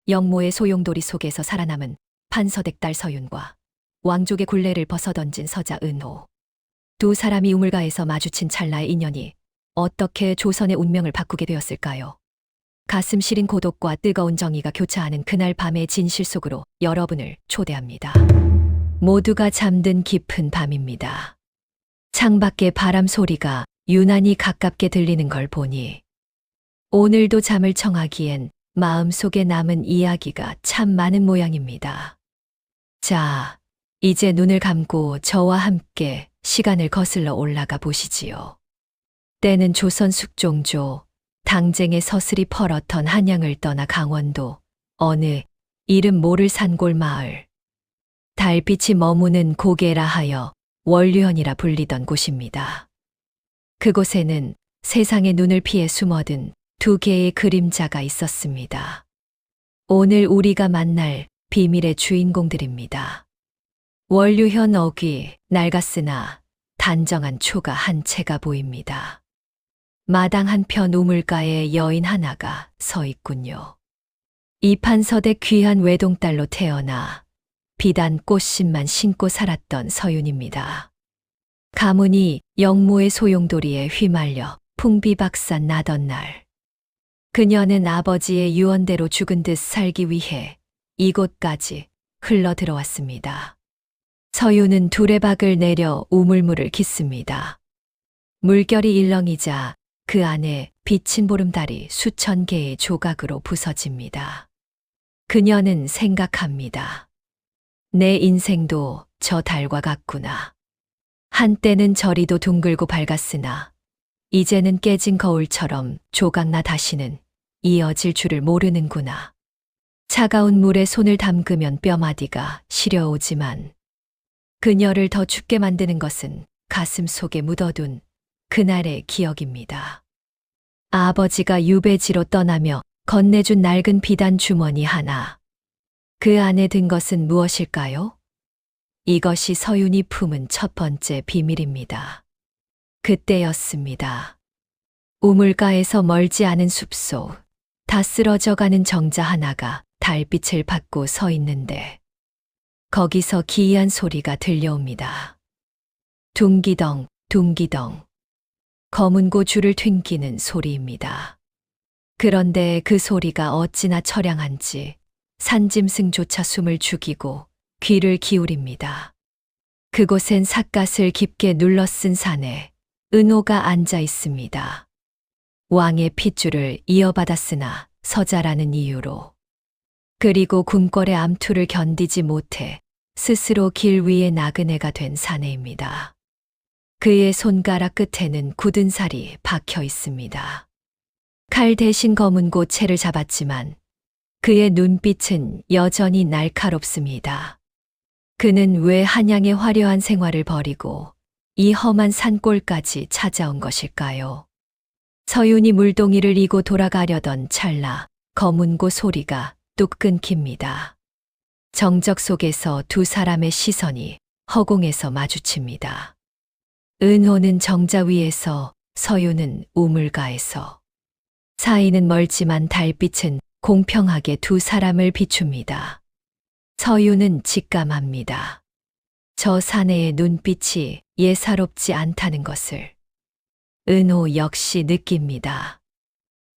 영모의 소용돌이 속에서 살아남은 판서댁 딸 서윤과 왕족의 굴레를 벗어던진 서자 은호. 두 사람이 우물가에서 마주친 찰나의 인연이 어떻게 조선의 운명을 바꾸게 되었을까요? 가슴 시린 고독과 뜨거운 정의가 교차하는 그날 밤의 진실 속으로 여러분을 초대합니다. 모두가 잠든 깊은 밤입니다. 창밖의 바람 소리가 유난히 가깝게 들리는 걸 보니 오늘도 잠을 청하기엔 마음속에 남은 이야기가 참 많은 모양입니다. 자, 이제 눈을 감고 저와 함께 시간을 거슬러 올라가 보시지요. 때는 조선 숙종조, 당쟁의 서슬이 펄었던 한양을 떠나 강원도 어느 이름 모를 산골 마을. 달빛이 머무는 고개라 하여 원류현이라 불리던 곳입니다. 그곳에는 세상의 눈을 피해 숨어든 두 개의 그림자가 있었습니다. 오늘 우리가 만날 비밀의 주인공들입니다. 원류현 어귀 낡았으나 단정한 초가 한 채가 보입니다. 마당 한편 우물가에 여인 하나가 서 있군요. 이판서댁 귀한 외동딸로 태어나 비단 꽃신만 신고 살았던 서윤입니다. 가문이 영모의 소용돌이에 휘말려 풍비박산 나던 날, 그녀는 아버지의 유언대로 죽은 듯 살기 위해 이곳까지 흘러 들어왔습니다. 서윤은 두레박을 내려 우물물을 깃습니다. 물결이 일렁이자 그 안에 비친 보름달이 수천 개의 조각으로 부서집니다. 그녀는 생각합니다. 내 인생도 저 달과 같구나. 한때는 저리도 둥글고 밝았으나 이제는 깨진 거울처럼 조각나 다시는 이어질 줄을 모르는구나. 차가운 물에 손을 담그면 뼈마디가 시려오지만 그녀를 더 춥게 만드는 것은 가슴 속에 묻어둔 그날의 기억입니다. 아버지가 유배지로 떠나며 건네준 낡은 비단 주머니 하나. 그 안에 든 것은 무엇일까요? 이것이 서윤이 품은 첫 번째 비밀입니다. 그때였습니다. 우물가에서 멀지 않은 숲속, 다 쓰러져가는 정자 하나가 달빛을 받고 서 있는데 거기서 기이한 소리가 들려옵니다. 둥기덩, 둥기덩. 검은고 줄을 튕기는 소리입니다. 그런데 그 소리가 어찌나 처량한지 산짐승조차 숨을 죽이고 귀를 기울입니다. 그곳엔 삿갓을 깊게 눌러쓴 산에 은호가 앉아 있습니다. 왕의 핏줄을 이어받았으나 서자라는 이유로. 그리고 궁궐의 암투를 견디지 못해 스스로 길 위에 나그네가 된 사내입니다. 그의 손가락 끝에는 굳은 살이 박혀 있습니다. 칼 대신 검은 고채를 잡았지만 그의 눈빛은 여전히 날카롭습니다. 그는 왜 한양의 화려한 생활을 버리고 이 험한 산골까지 찾아온 것일까요? 서윤이 물동이를 이고 돌아가려던 찰나 검은고 소리가 뚝 끊깁니다. 정적 속에서 두 사람의 시선이 허공에서 마주칩니다. 은호는 정자 위에서, 서윤은 우물가에서. 사이는 멀지만 달빛은 공평하게 두 사람을 비춥니다. 서윤은 직감합니다. 저 사내의 눈빛이 예사롭지 않다는 것을. 은호 역시 느낍니다.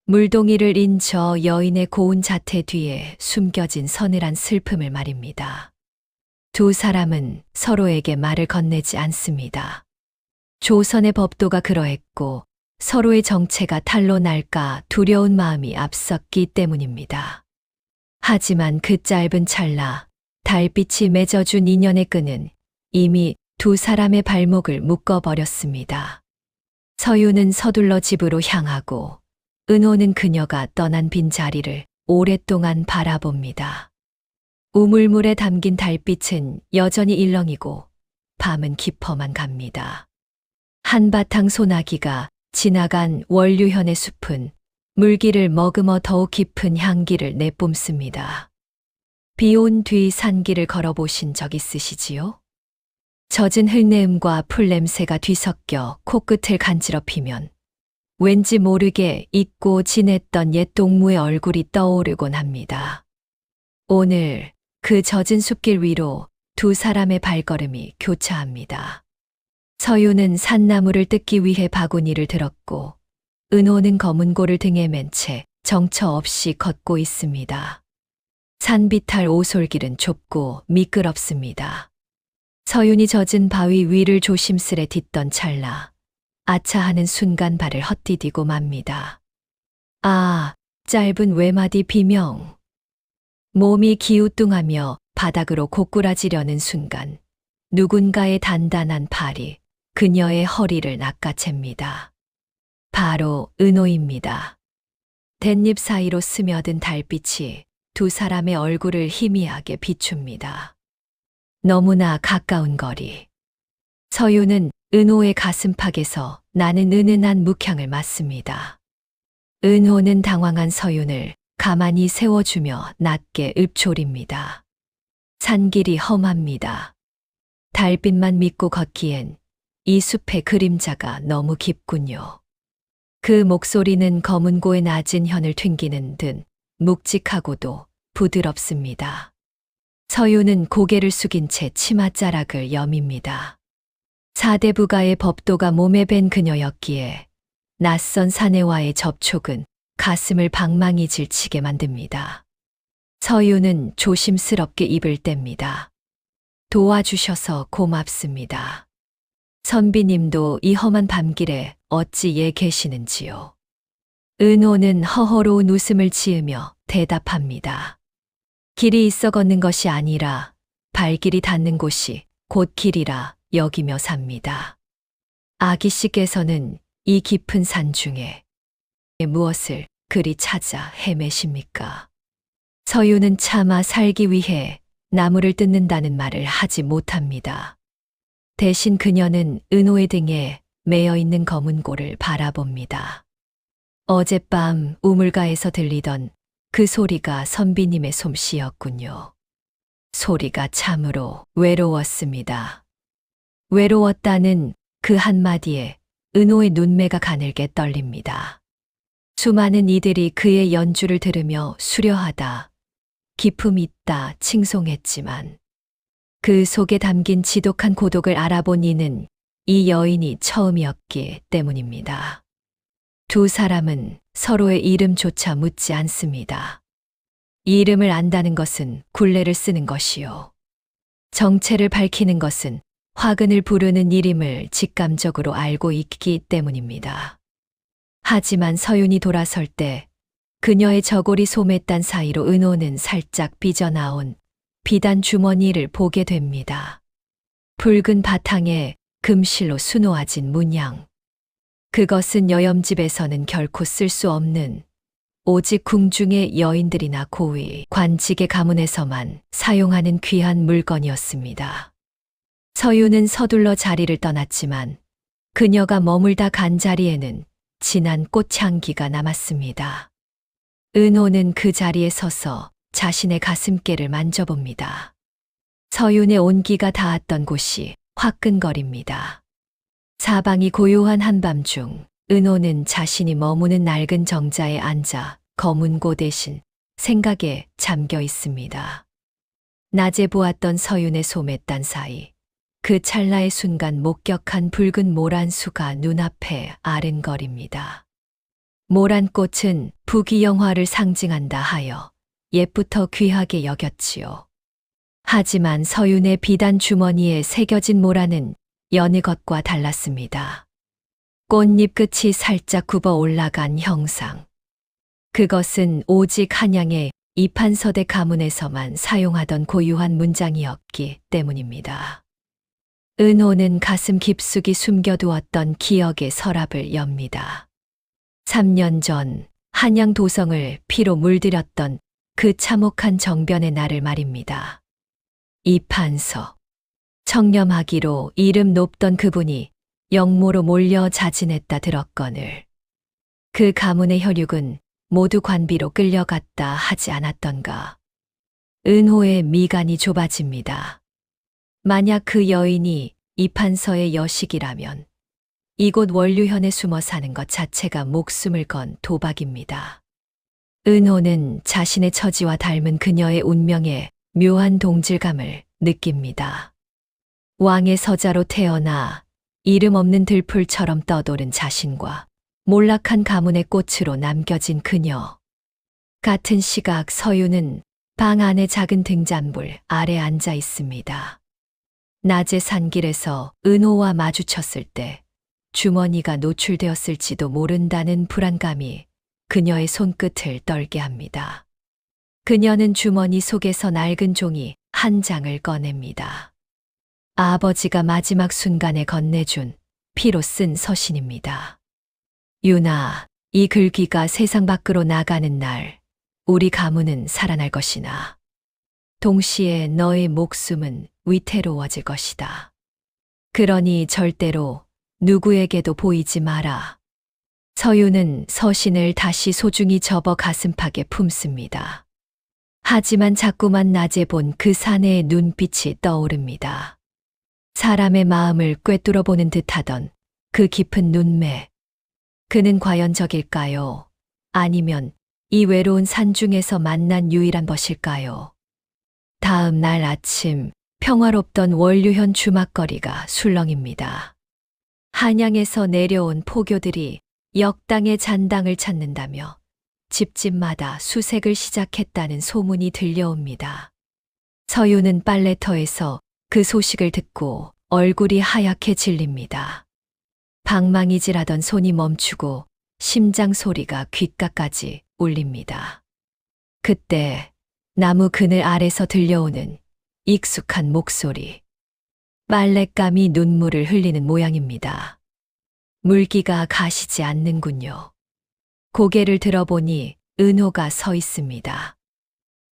물동이를 인 저 여인의 고운 자태 뒤에 숨겨진 서늘한 슬픔을 말입니다. 두 사람은 서로에게 말을 건네지 않습니다. 조선의 법도가 그러했고 서로의 정체가 탄로 날까 두려운 마음이 앞섰기 때문입니다. 하지만 그 짧은 찰나 달빛이 맺어준 인연의 끈은 이미 두 사람의 발목을 묶어버렸습니다. 서윤은 서둘러 집으로 향하고 은호는 그녀가 떠난 빈자리를 오랫동안 바라봅니다. 우물물에 담긴 달빛은 여전히 일렁이고 밤은 깊어만 갑니다. 한바탕 소나기가 지나간 원류현의 숲은 물기를 머금어 더욱 깊은 향기를 내뿜습니다. 비온 뒤 산길을 걸어보신 적 있으시지요? 젖은 흙내음과 풀냄새가 뒤섞여 코끝을 간지럽히면 왠지 모르게 잊고 지냈던 옛 동무의 얼굴이 떠오르곤 합니다. 오늘 그 젖은 숲길 위로 두 사람의 발걸음이 교차합니다. 서유는 산나무를 뜯기 위해 바구니를 들었고 은호는 검은고를 등에 맨 채 정처 없이 걷고 있습니다. 산비탈 오솔길은 좁고 미끄럽습니다. 서윤이 젖은 바위 위를 조심스레 딛던 찰나 아차 하는 순간 발을 헛디디고 맙니다. 아, 짧은 외마디 비명. 몸이 기우뚱하며 바닥으로 고꾸라지려는 순간 누군가의 단단한 팔이 그녀의 허리를 낚아챕니다. 바로 은호입니다. 댄잎 사이로 스며든 달빛이 두 사람의 얼굴을 희미하게 비춥니다. 너무나 가까운 거리. 서유는 은호의 가슴팍에서 나는 은은한 묵향을 맡습니다. 은호는 당황한 서윤을 가만히 세워주며 낮게 읊조립니다. 산길이 험합니다. 달빛만 믿고 걷기엔 이 숲의 그림자가 너무 깊군요. 그 목소리는 검은고의 낮은 현을 튕기는 듯 묵직하고도 부드럽습니다. 서유는 고개를 숙인 채 치맛자락을 여밉니다. 사대부가의 법도가 몸에 밴 그녀였기에 낯선 사내와의 접촉은 가슴을 방망이 질치게 만듭니다. 서유는 조심스럽게 입을 뗍니다. 도와주셔서 고맙습니다. 선비님도 이 험한 밤길에 어찌 예 계시는지요? 은호는 허허로운 웃음을 지으며 대답합니다. 길이 있어 걷는 것이 아니라 발길이 닿는 곳이 곧 길이라 여기며 삽니다. 아기씨께서는 이 깊은 산 중에 무엇을 그리 찾아 헤매십니까? 서유는 차마 살기 위해 나무를 뜯는다는 말을 하지 못합니다. 대신 그녀는 은호의 등에 매여 있는 검은고를 바라봅니다. 어젯밤 우물가에서 들리던 그 소리가 선비님의 솜씨였군요. 소리가 참으로 외로웠습니다. 외로웠다는 그 한마디에 은호의 눈매가 가늘게 떨립니다. 수많은 이들이 그의 연주를 들으며 수려하다, 기품 있다 칭송했지만 그 속에 담긴 지독한 고독을 알아본 이는 이 여인이 처음이었기 때문입니다. 두 사람은 서로의 이름조차 묻지 않습니다. 이름을 안다는 것은 굴레를 쓰는 것이요. 정체를 밝히는 것은 화근을 부르는 일임을 직감적으로 알고 있기 때문입니다. 하지만 서윤이 돌아설 때 그녀의 저고리 소매단 사이로 은호는 살짝 삐져나온 비단 주머니를 보게 됩니다. 붉은 바탕에 금실로 수놓아진 문양. 그것은 여염집에서는 결코 쓸 수 없는 오직 궁중의 여인들이나 고위, 관직의 가문에서만 사용하는 귀한 물건이었습니다. 서유는 서둘러 자리를 떠났지만 그녀가 머물다 간 자리에는 진한 꽃향기가 남았습니다. 은호는 그 자리에 서서 자신의 가슴께를 만져봅니다. 서윤의 온기가 닿았던 곳이 화끈거립니다. 사방이 고요한 한밤중 은호는 자신이 머무는 낡은 정자에 앉아 검은고 대신 생각에 잠겨 있습니다. 낮에 보았던 서윤의 소매단 사이 그 찰나의 순간 목격한 붉은 모란수가 눈앞에 아른거립니다. 모란꽃은 부귀영화를 상징한다 하여 옛부터 귀하게 여겼지요. 하지만 서윤의 비단 주머니에 새겨진 모란은 여느 것과 달랐습니다. 꽃잎 끝이 살짝 굽어 올라간 형상. 그것은 오직 한양의 이판서대 가문에서만 사용하던 고유한 문장이었기 때문입니다. 은호는 가슴 깊숙이 숨겨두었던 기억의 서랍을 엽니다. 3년 전 한양 도성을 피로 물들였던 그 참혹한 정변의 날을 말입니다. 이판서. 청렴하기로 이름 높던 그분이 영모로 몰려 자진했다 들었거늘. 그 가문의 혈육은 모두 관비로 끌려갔다 하지 않았던가. 은호의 미간이 좁아집니다. 만약 그 여인이 이판서의 여식이라면 이곳 원류현에 숨어 사는 것 자체가 목숨을 건 도박입니다. 은호는 자신의 처지와 닮은 그녀의 운명에 묘한 동질감을 느낍니다. 왕의 서자로 태어나 이름 없는 들풀처럼 떠도른 자신과 몰락한 가문의 꽃으로 남겨진 그녀. 같은 시각 서유는 방 안의 작은 등잔불 아래 앉아 있습니다. 낮의 산길에서 은호와 마주쳤을 때 주머니가 노출되었을지도 모른다는 불안감이 그녀의 손끝을 떨게 합니다. 그녀는 주머니 속에서 낡은 종이 한 장을 꺼냅니다. 아버지가 마지막 순간에 건네준 피로 쓴 서신입니다. 유나, 이 글귀가 세상 밖으로 나가는 날 우리 가문은 살아날 것이나 동시에 너의 목숨은 위태로워질 것이다. 그러니 절대로 누구에게도 보이지 마라. 서유는 서신을 다시 소중히 접어 가슴팍에 품습니다. 하지만 자꾸만 낮에 본 그 사내의 눈빛이 떠오릅니다. 사람의 마음을 꿰뚫어 보는 듯하던 그 깊은 눈매. 그는 과연 적일까요? 아니면 이 외로운 산중에서 만난 유일한 벗일까요? 다음 날 아침 평화롭던 월류현 주막거리가 술렁입니다. 한양에서 내려온 포교들이 역당의 잔당을 찾는다며 집집마다 수색을 시작했다는 소문이 들려옵니다. 서유는 빨래터에서 그 소식을 듣고 얼굴이 하얗게 질립니다. 방망이질하던 손이 멈추고 심장 소리가 귓가까지 울립니다. 그때 나무 그늘 아래서 들려오는 익숙한 목소리. 빨랫감이 눈물을 흘리는 모양입니다. 물기가 가시지 않는군요. 고개를 들어보니 은호가 서 있습니다.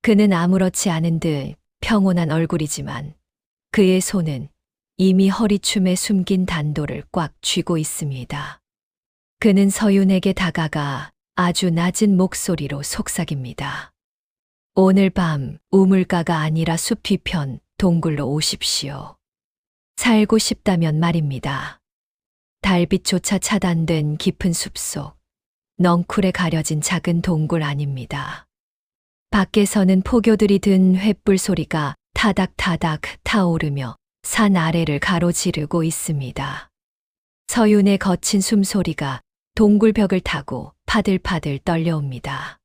그는 아무렇지 않은 듯 평온한 얼굴이지만 그의 손은 이미 허리춤에 숨긴 단도를 꽉 쥐고 있습니다. 그는 서윤에게 다가가 아주 낮은 목소리로 속삭입니다. 오늘 밤 우물가가 아니라 숲 뒤편 동굴로 오십시오. 살고 싶다면 말입니다. 달빛조차 차단된 깊은 숲속, 넝쿨에 가려진 작은 동굴 아닙니다. 밖에서는 포교들이 든 횃불 소리가 타닥타닥 타오르며 산 아래를 가로지르고 있습니다. 서윤의 거친 숨소리가 동굴 벽을 타고 파들파들 떨려옵니다.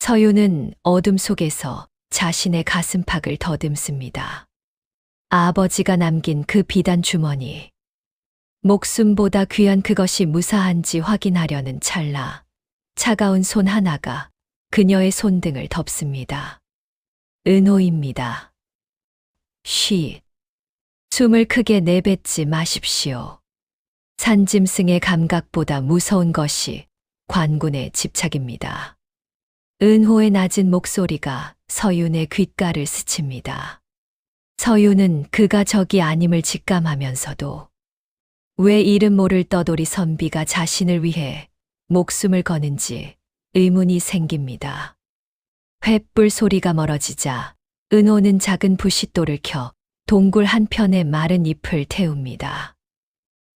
서윤은 어둠 속에서 자신의 가슴팍을 더듬습니다. 아버지가 남긴 그 비단 주머니. 목숨보다 귀한 그것이 무사한지 확인하려는 찰나 차가운 손 하나가 그녀의 손등을 덮습니다. 은호입니다. 쉿. 숨을 크게 내뱉지 마십시오. 산짐승의 감각보다 무서운 것이 관군의 집착입니다. 은호의 낮은 목소리가 서윤의 귓가를 스칩니다. 서윤은 그가 적이 아님을 직감하면서도 왜 이름 모를 떠돌이 선비가 자신을 위해 목숨을 거는지 의문이 생깁니다. 횃불 소리가 멀어지자 은호는 작은 부싯돌을 켜 동굴 한편에 마른 잎을 태웁니다.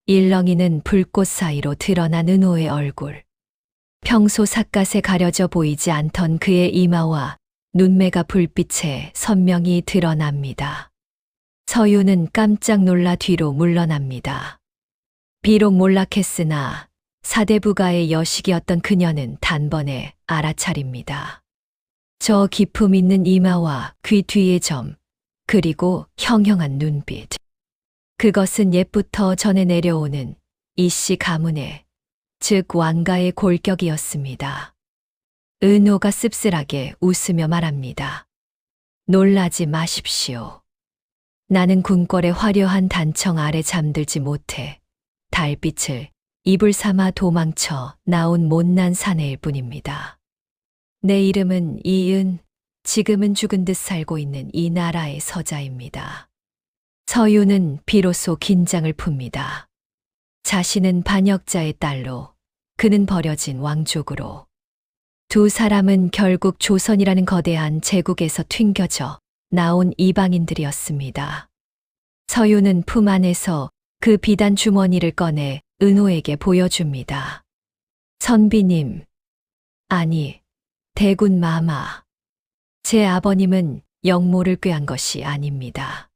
일렁이는 불꽃 사이로 드러난 은호의 얼굴. 평소 삿갓에 가려져 보이지 않던 그의 이마와 눈매가 불빛에 선명히 드러납니다. 서유는 깜짝 놀라 뒤로 물러납니다. 비록 몰락했으나 사대부가의 여식이었던 그녀는 단번에 알아차립니다. 저 기품 있는 이마와 귀 뒤의 점, 그리고 형형한 눈빛. 그것은 옛부터 전해 내려오는 이씨 가문의, 즉 왕가의 골격이었습니다. 은호가 씁쓸하게 웃으며 말합니다. 놀라지 마십시오. 나는 궁궐의 화려한 단청 아래 잠들지 못해 달빛을 이불 삼아 도망쳐 나온 못난 사내일 뿐입니다. 내 이름은 이은, 지금은 죽은 듯 살고 있는 이 나라의 서자입니다. 서유는 비로소 긴장을 풉니다. 자신은 반역자의 딸로, 그는 버려진 왕족으로. 두 사람은 결국 조선이라는 거대한 제국에서 튕겨져 나온 이방인들이었습니다. 서유는 품 안에서 그 비단 주머니를 꺼내 은호에게 보여줍니다. 선비님, 아니, 대군 마마. 제 아버님은 영모를 꾀한 것이 아닙니다.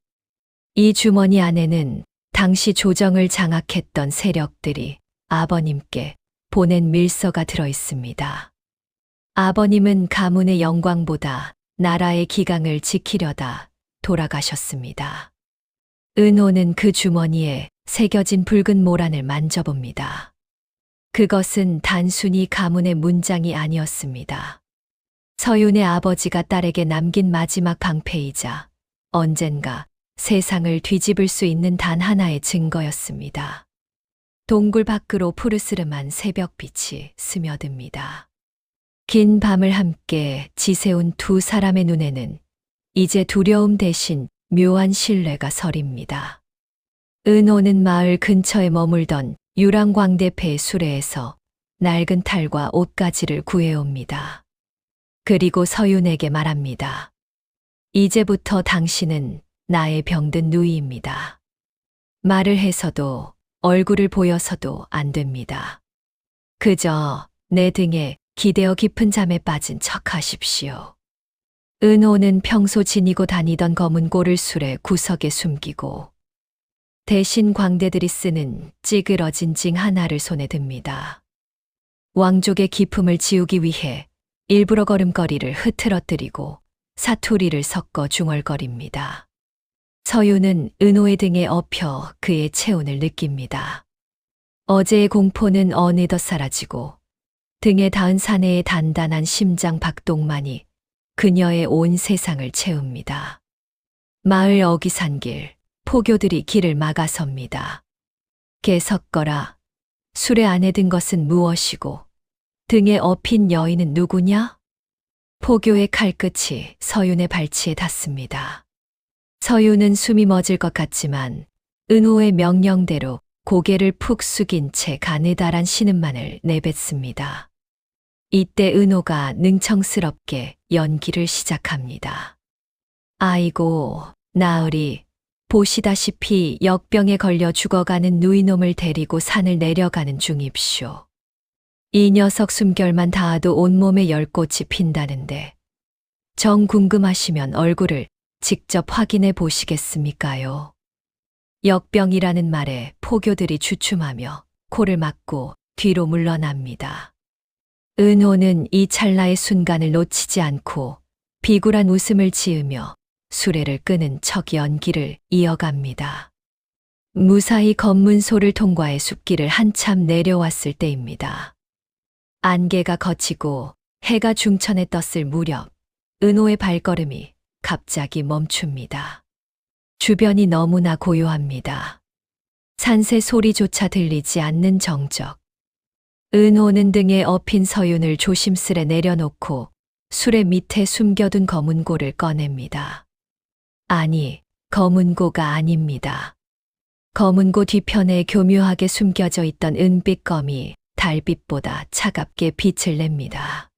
이 주머니 안에는 당시 조정을 장악했던 세력들이 아버님께 보낸 밀서가 들어 있습니다. 아버님은 가문의 영광보다 나라의 기강을 지키려다 돌아가셨습니다. 은호는 그 주머니에 새겨진 붉은 모란을 만져봅니다. 그것은 단순히 가문의 문장이 아니었습니다. 서윤의 아버지가 딸에게 남긴 마지막 방패이자 언젠가 세상을 뒤집을 수 있는 단 하나의 증거였습니다. 동굴 밖으로 푸르스름한 새벽빛이 스며듭니다. 긴 밤을 함께 지새운 두 사람의 눈에는 이제 두려움 대신 묘한 신뢰가 서립니다. 은호는 마을 근처에 머물던 유랑광대패의 수레에서 낡은 탈과 옷가지를 구해옵니다. 그리고 서윤에게 말합니다. 이제부터 당신은 나의 병든 누이입니다. 말을 해서도 얼굴을 보여서도 안 됩니다. 그저 내 등에 기대어 깊은 잠에 빠진 척 하십시오. 은호는 평소 지니고 다니던 검은 고를 수레 구석에 숨기고 대신 광대들이 쓰는 찌그러진 징 하나를 손에 듭니다. 왕족의 기품을 지우기 위해 일부러 걸음걸이를 흐트러뜨리고 사투리를 섞어 중얼거립니다. 서윤은 은호의 등에 엎여 그의 체온을 느낍니다. 어제의 공포는 어느덧 사라지고 등에 닿은 사내의 단단한 심장 박동만이 그녀의 온 세상을 채웁니다. 마을 어기산길, 포교들이 길을 막아섭니다. 개석거라, 수레 안에 든 것은 무엇이고 등에 업힌 여인은 누구냐? 포교의 칼끝이 서윤의 발치에 닿습니다. 서윤은 숨이 멎을 것 같지만 은호의 명령대로 고개를 푹 숙인 채 가느다란 신음만을 내뱉습니다. 이때 은호가 능청스럽게 연기를 시작합니다. 아이고, 나으리, 보시다시피 역병에 걸려 죽어가는 누이놈을 데리고 산을 내려가는 중입쇼. 이 녀석 숨결만 닿아도 온몸에 열꽃이 핀다는데 정 궁금하시면 얼굴을 직접 확인해 보시겠습니까요? 역병이라는 말에 포교들이 주춤하며 코를 막고 뒤로 물러납니다. 은호는 이 찰나의 순간을 놓치지 않고 비굴한 웃음을 지으며 수레를 끄는 척 연기를 이어갑니다. 무사히 검문소를 통과해 숲길을 한참 내려왔을 때입니다. 안개가 걷히고 해가 중천에 떴을 무렵 은호의 발걸음이 갑자기 멈춥니다. 주변이 너무나 고요합니다. 산새 소리조차 들리지 않는 정적. 은호는 등에 엎인 서윤을 조심스레 내려놓고 수레 밑에 숨겨둔 검은고를 꺼냅니다. 아니, 검은고가 아닙니다. 검은고 뒤편에 교묘하게 숨겨져 있던 은빛검이 달빛보다 차갑게 빛을 냅니다.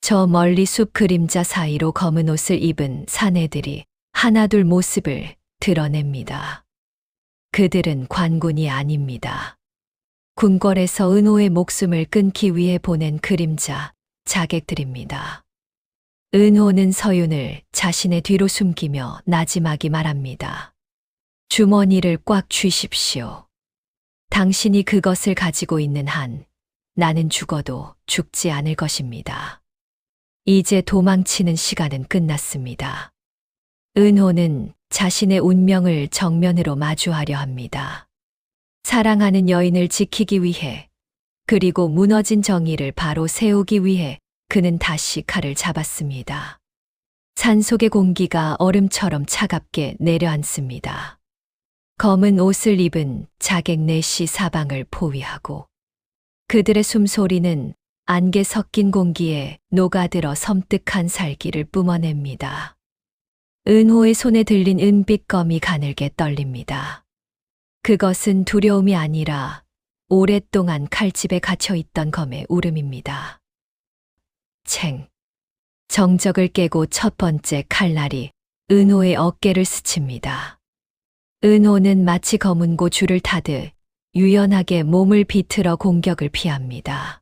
저 멀리 숲 그림자 사이로 검은 옷을 입은 사내들이 하나둘 모습을 드러냅니다. 그들은 관군이 아닙니다. 궁궐에서 은호의 목숨을 끊기 위해 보낸 그림자, 자객들입니다. 은호는 서윤을 자신의 뒤로 숨기며 나지막이 말합니다. 주머니를 꽉 쥐십시오. 당신이 그것을 가지고 있는 한 나는 죽어도 죽지 않을 것입니다. 이제 도망치는 시간은 끝났습니다. 은호는 자신의 운명을 정면으로 마주하려 합니다. 사랑하는 여인을 지키기 위해 그리고 무너진 정의를 바로 세우기 위해 그는 다시 칼을 잡았습니다. 산속의 공기가 얼음처럼 차갑게 내려앉습니다. 검은 옷을 입은 자객 넷이 사방을 포위하고 그들의 숨소리는 안개 섞인 공기에 녹아들어 섬뜩한 살기를 뿜어냅니다. 은호의 손에 들린 은빛검이 가늘게 떨립니다. 그것은 두려움이 아니라 오랫동안 칼집에 갇혀있던 검의 울음입니다. 챙. 정적을 깨고 첫 번째 칼날이 은호의 어깨를 스칩니다. 은호는 마치 검은고 줄을 타듯 유연하게 몸을 비틀어 공격을 피합니다.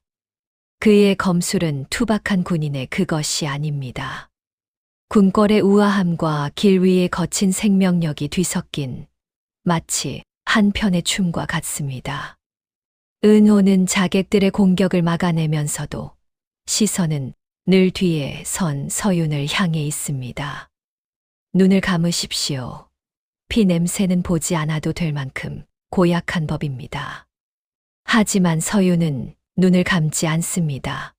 그의 검술은 투박한 군인의 그것이 아닙니다. 궁궐의 우아함과 길 위의 거친 생명력이 뒤섞인 마치 한 편의 춤과 같습니다. 은호는 자객들의 공격을 막아내면서도 시선은 늘 뒤에 선 서윤을 향해 있습니다. 눈을 감으십시오. 피 냄새는 보지 않아도 될 만큼 고약한 법입니다. 하지만 서윤은 눈을 감지 않습니다.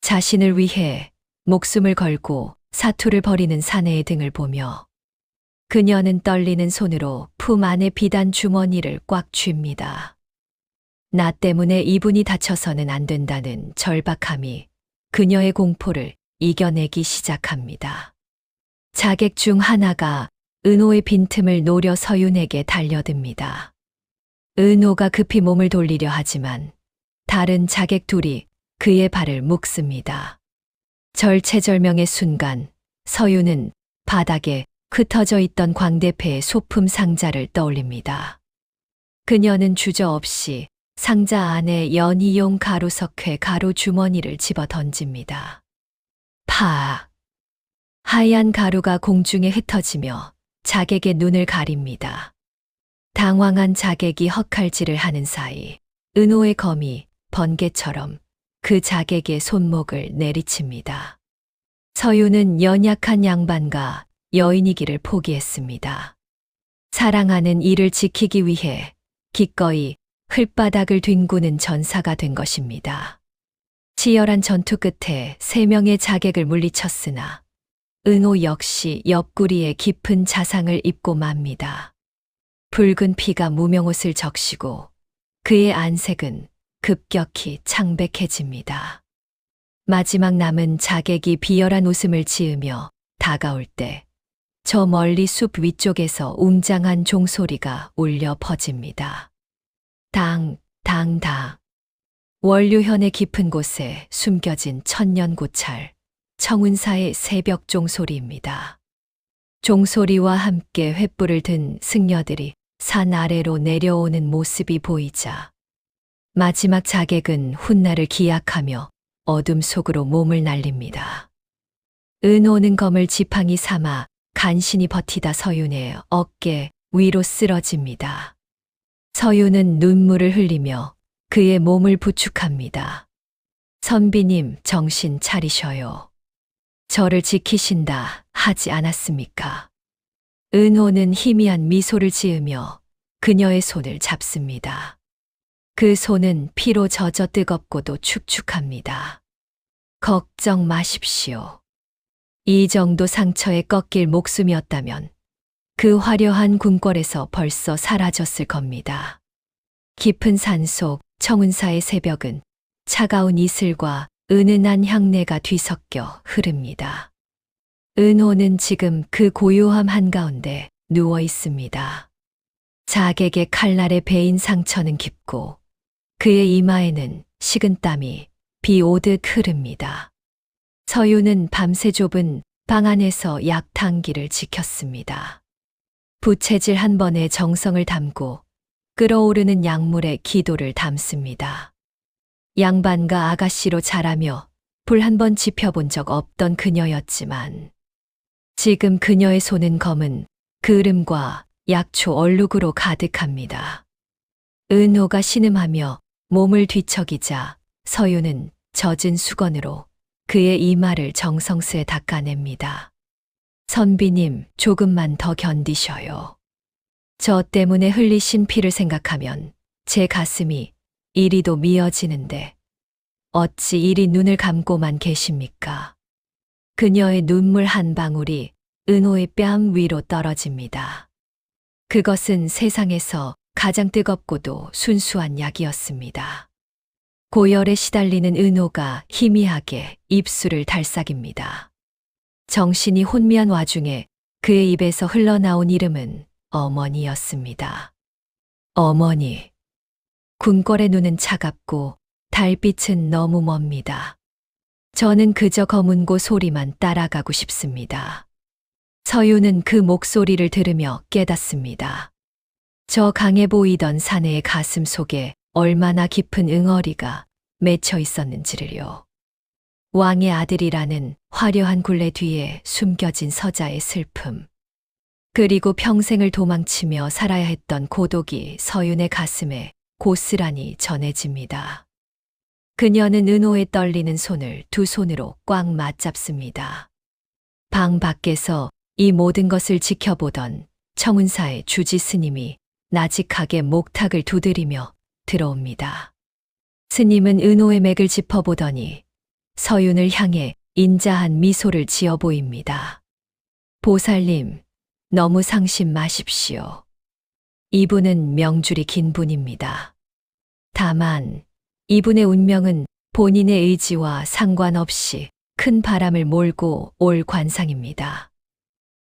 자신을 위해 목숨을 걸고 사투를 벌이는 사내의 등을 보며 그녀는 떨리는 손으로 품 안의 비단 주머니를 꽉 쥡니다. 나 때문에 이분이 다쳐서는 안 된다는 절박함이 그녀의 공포를 이겨내기 시작합니다. 자객 중 하나가 은호의 빈틈을 노려 서윤에게 달려듭니다. 은호가 급히 몸을 돌리려 하지만 다른 자객 둘이 그의 발을 묶습니다. 절체절명의 순간 서윤은 바닥에 흩어져 있던 광대패의 소품 상자를 떠올립니다. 그녀는 주저없이 상자 안에 연희용 가루석회 가루 주머니를 집어 던집니다. 파! 하얀 가루가 공중에 흩어지며 자객의 눈을 가립니다. 당황한 자객이 헛칼질을 하는 사이 은호의 검이 번개처럼 그 자객의 손목을 내리칩니다. 서윤은 연약한 양반과 여인이기를 포기했습니다. 사랑하는 이를 지키기 위해 기꺼이 흘바닥을 뒹구는 전사가 된 것입니다. 치열한 전투 끝에 3명의 자객을 물리쳤으나 은호 역시 옆구리에 깊은 자상을 입고 맙니다. 붉은 피가 무명옷을 적시고 그의 안색은 급격히 창백해집니다. 마지막 남은 자객이 비열한 웃음을 지으며 다가올 때 저 멀리 숲 위쪽에서 웅장한 종소리가 울려 퍼집니다. 당, 당, 당. 원류현의 깊은 곳에 숨겨진 천년 고찰, 청운사의 새벽 종소리입니다. 종소리와 함께 횃불을 든 승려들이 산 아래로 내려오는 모습이 보이자 마지막 자객은 훗날을 기약하며 어둠 속으로 몸을 날립니다. 은호는 검을 지팡이 삼아 간신히 버티다 서윤의 어깨 위로 쓰러집니다. 서윤은 눈물을 흘리며 그의 몸을 부축합니다. 선비님, 정신 차리셔요. 저를 지키신다 하지 않았습니까? 은호는 희미한 미소를 지으며 그녀의 손을 잡습니다. 그 손은 피로 젖어 뜨겁고도 축축합니다. 걱정 마십시오. 이 정도 상처에 꺾일 목숨이었다면 그 화려한 궁궐에서 벌써 사라졌을 겁니다. 깊은 산속 청운사의 새벽은 차가운 이슬과 은은한 향내가 뒤섞여 흐릅니다. 은호는 지금 그 고요함 한가운데 누워 있습니다. 자객의 칼날에 베인 상처는 깊고 그의 이마에는 식은땀이 비 오듯 흐릅니다. 서윤은 밤새 좁은 방 안에서 약탕기를 지켰습니다. 부채질 한 번에 정성을 담고 끓어오르는 약물에 기도를 담습니다. 양반과 아가씨로 자라며 불 한 번 지펴본 적 없던 그녀였지만 지금 그녀의 손은 검은 그을음과 약초 얼룩으로 가득합니다. 은호가 신음하며 몸을 뒤척이자 서윤은 젖은 수건으로 그의 이마를 정성스레 닦아냅니다. 선비님, 조금만 더 견디셔요. 저 때문에 흘리신 피를 생각하면 제 가슴이 이리도 미어지는데 어찌 이리 눈을 감고만 계십니까? 그녀의 눈물 한 방울이 은호의 뺨 위로 떨어집니다. 그것은 세상에서 가장 뜨겁고도 순수한 약이었습니다. 고열에 시달리는 은호가 희미하게 입술을 달싹입니다. 정신이 혼미한 와중에 그의 입에서 흘러나온 이름은 어머니였습니다. 어머니. 궁궐의 눈은 차갑고 달빛은 너무 멉니다. 저는 그저 검은고 소리만 따라가고 싶습니다. 서윤은 그 목소리를 들으며 깨닫습니다. 저 강해 보이던 사내의 가슴 속에 얼마나 깊은 응어리가 맺혀 있었는지를요. 왕의 아들이라는 화려한 굴레 뒤에 숨겨진 서자의 슬픔. 그리고 평생을 도망치며 살아야 했던 고독이 서윤의 가슴에 고스란히 전해집니다. 그녀는 은호의 떨리는 손을 두 손으로 꽉 맞잡습니다. 방 밖에서 이 모든 것을 지켜보던 청운사의 주지 스님이 나직하게 목탁을 두드리며 들어옵니다. 스님은 은호의 맥을 짚어보더니 서윤을 향해 인자한 미소를 지어 보입니다. 보살님, 너무 상심 마십시오. 이분은 명줄이 긴 분입니다. 다만 이분의 운명은 본인의 의지와 상관없이 큰 바람을 몰고 올 관상입니다.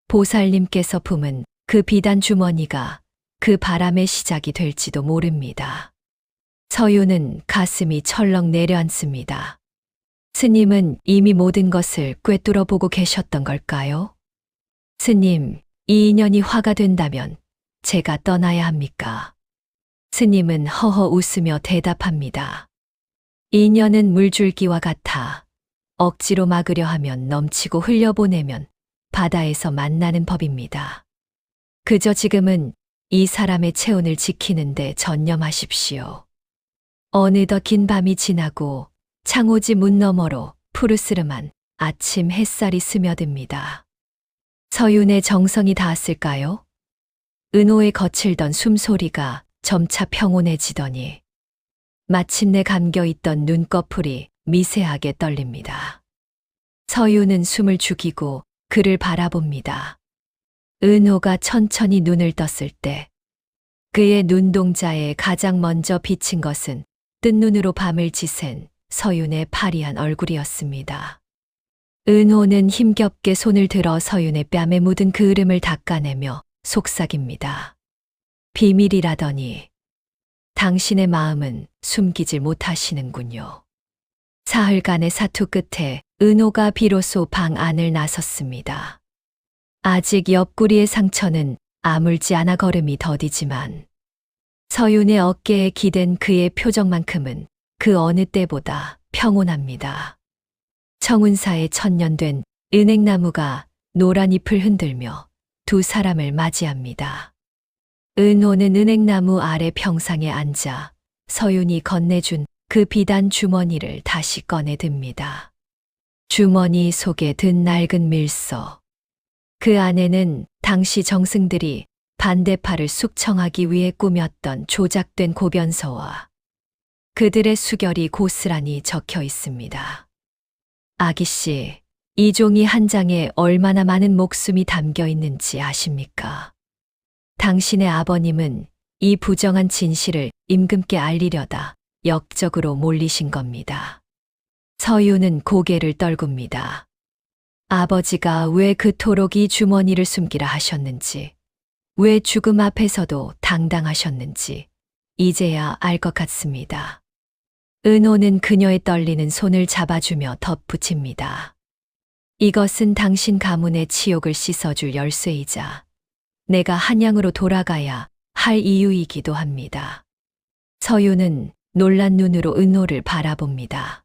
보살님께서 품은 그 비단 주머니가 그 바람의 시작이 될지도 모릅니다. 서윤은 가슴이 철렁 내려앉습니다. 스님은 이미 모든 것을 꿰뚫어 보고 계셨던 걸까요? 스님, 이 인연이 화가 된다면 제가 떠나야 합니까? 스님은 허허 웃으며 대답합니다. 인연은 물줄기와 같아 억지로 막으려 하면 넘치고 흘려보내면 바다에서 만나는 법입니다. 그저 지금은 이 사람의 체온을 지키는데 전념하십시오. 어느덧 긴 밤이 지나고 창호지 문 너머로 푸르스름한 아침 햇살이 스며듭니다. 서윤의 정성이 닿았을까요? 은호의 거칠던 숨소리가 점차 평온해지더니 마침내 감겨있던 눈꺼풀이 미세하게 떨립니다. 서윤은 숨을 죽이고 그를 바라봅니다. 은호가 천천히 눈을 떴을 때 그의 눈동자에 가장 먼저 비친 것은 뜬 눈으로 밤을 지샌 서윤의 파리한 얼굴이었습니다. 은호는 힘겹게 손을 들어 서윤의 뺨에 묻은 그 으름을 닦아내며 속삭입니다. 비밀이라더니 당신의 마음은 숨기질 못하시는군요. 사흘간의 사투 끝에 은호가 비로소 방 안을 나섰습니다. 아직 옆구리의 상처는 아물지 않아 걸음이 더디지만 서윤의 어깨에 기댄 그의 표정만큼은 그 어느 때보다 평온합니다. 청운사에 천년된 은행나무가 노란 잎을 흔들며 두 사람을 맞이합니다. 은호는 은행나무 아래 평상에 앉아 서윤이 건네준 그 비단 주머니를 다시 꺼내 듭니다. 주머니 속에 든 낡은 밀서. 그 안에는 당시 정승들이 반대파를 숙청하기 위해 꾸몄던 조작된 고변서와 그들의 수결이 고스란히 적혀 있습니다. 아기씨, 이 종이 한 장에 얼마나 많은 목숨이 담겨 있는지 아십니까? 당신의 아버님은 이 부정한 진실을 임금께 알리려다 역적으로 몰리신 겁니다. 서윤은 고개를 떨굽니다. 아버지가 왜 그토록 이 주머니를 숨기라 하셨는지, 왜 죽음 앞에서도 당당하셨는지 이제야 알 것 같습니다. 은호는 그녀의 떨리는 손을 잡아주며 덧붙입니다. 이것은 당신 가문의 치욕을 씻어줄 열쇠이자 내가 한양으로 돌아가야 할 이유이기도 합니다. 서윤은 놀란 눈으로 은호를 바라봅니다.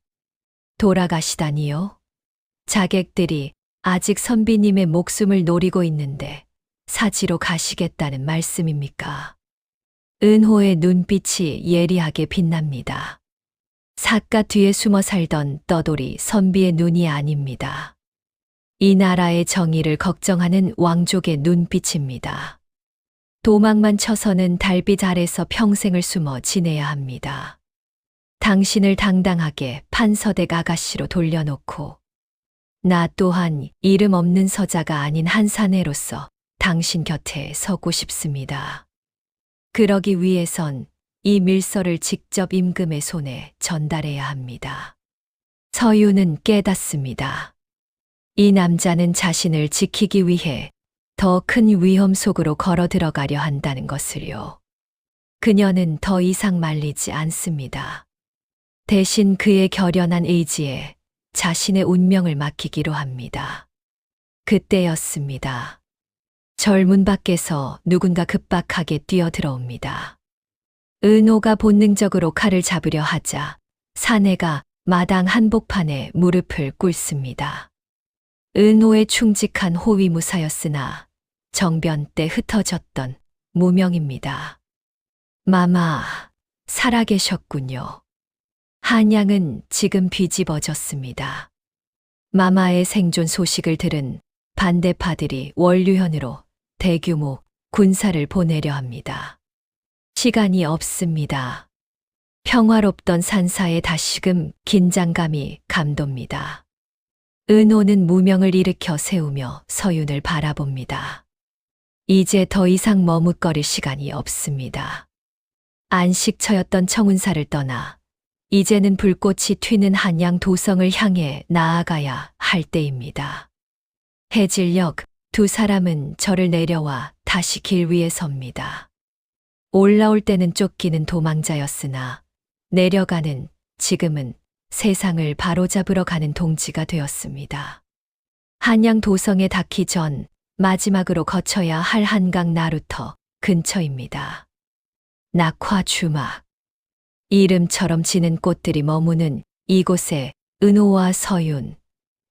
돌아가시다니요? 자객들이 아직 선비님의 목숨을 노리고 있는데 사지로 가시겠다는 말씀입니까? 은호의 눈빛이 예리하게 빛납니다. 삿갓 뒤에 숨어 살던 떠돌이 선비의 눈이 아닙니다. 이 나라의 정의를 걱정하는 왕족의 눈빛입니다. 도망만 쳐서는 달빛 아래서 평생을 숨어 지내야 합니다. 당신을 당당하게 판서댁 아가씨로 돌려놓고 나 또한 이름 없는 서자가 아닌 한 사내로서 당신 곁에 서고 싶습니다. 그러기 위해선 이 밀서를 직접 임금의 손에 전달해야 합니다. 서윤은 깨닫습니다. 이 남자는 자신을 지키기 위해 더 큰 위험 속으로 걸어 들어가려 한다는 것을요. 그녀는 더 이상 말리지 않습니다. 대신 그의 결연한 의지에 자신의 운명을 맡기기로 합니다. 그때였습니다. 절문 밖에서 누군가 급박하게 뛰어들어옵니다. 은호가 본능적으로 칼을 잡으려 하자 사내가 마당 한복판에 무릎을 꿇습니다. 은호에 충직한 호위무사였으나 정변 때 흩어졌던 무명입니다. 마마, 살아계셨군요. 한양은 지금 뒤집어졌습니다. 마마의 생존 소식을 들은 반대파들이 원류현으로 대규모 군사를 보내려 합니다. 시간이 없습니다. 평화롭던 산사에 다시금 긴장감이 감돕니다. 은호는 무명을 일으켜 세우며 서윤을 바라봅니다. 이제 더 이상 머뭇거릴 시간이 없습니다. 안식처였던 청운사를 떠나 이제는 불꽃이 튀는 한양 도성을 향해 나아가야 할 때입니다. 해질녘 두 사람은 절을 내려와 다시 길 위에 섭니다. 올라올 때는 쫓기는 도망자였으나 내려가는 지금은 세상을 바로잡으러 가는 동지가 되었습니다. 한양 도성에 닿기 전 마지막으로 거쳐야 할 한강 나루터 근처입니다. 낙화 주막. 이름처럼 지는 꽃들이 머무는 이곳에 은호와 서윤,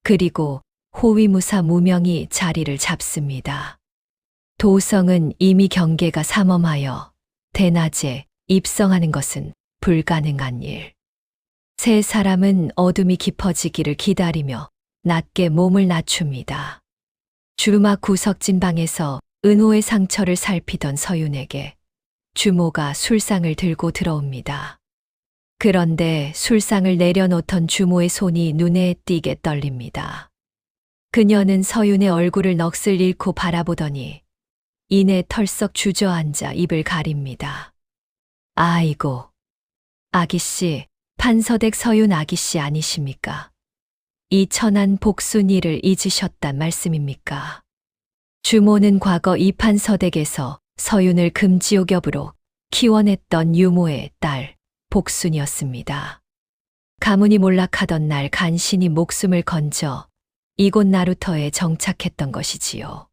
그리고 호위무사 무명이 자리를 잡습니다. 도성은 이미 경계가 삼엄하여 대낮에 입성하는 것은 불가능한 일. 세 사람은 어둠이 깊어지기를 기다리며 낮게 몸을 낮춥니다. 주막 구석진 방에서 은호의 상처를 살피던 서윤에게 주모가 술상을 들고 들어옵니다. 그런데 술상을 내려놓던 주모의 손이 눈에 띄게 떨립니다. 그녀는 서윤의 얼굴을 넋을 잃고 바라보더니 이내 털썩 주저앉아 입을 가립니다. 아이고, 아기씨, 판서댁 서윤 아기씨 아니십니까? 이 천한 복순이를 잊으셨단 말씀입니까? 주모는 과거 이 판서댁에서 서윤을 금지옥엽으로 키워냈던 유모의 딸 복순이었습니다. 가문이 몰락하던 날 간신히 목숨을 건져 이곳 나루터에 정착했던 것이지요.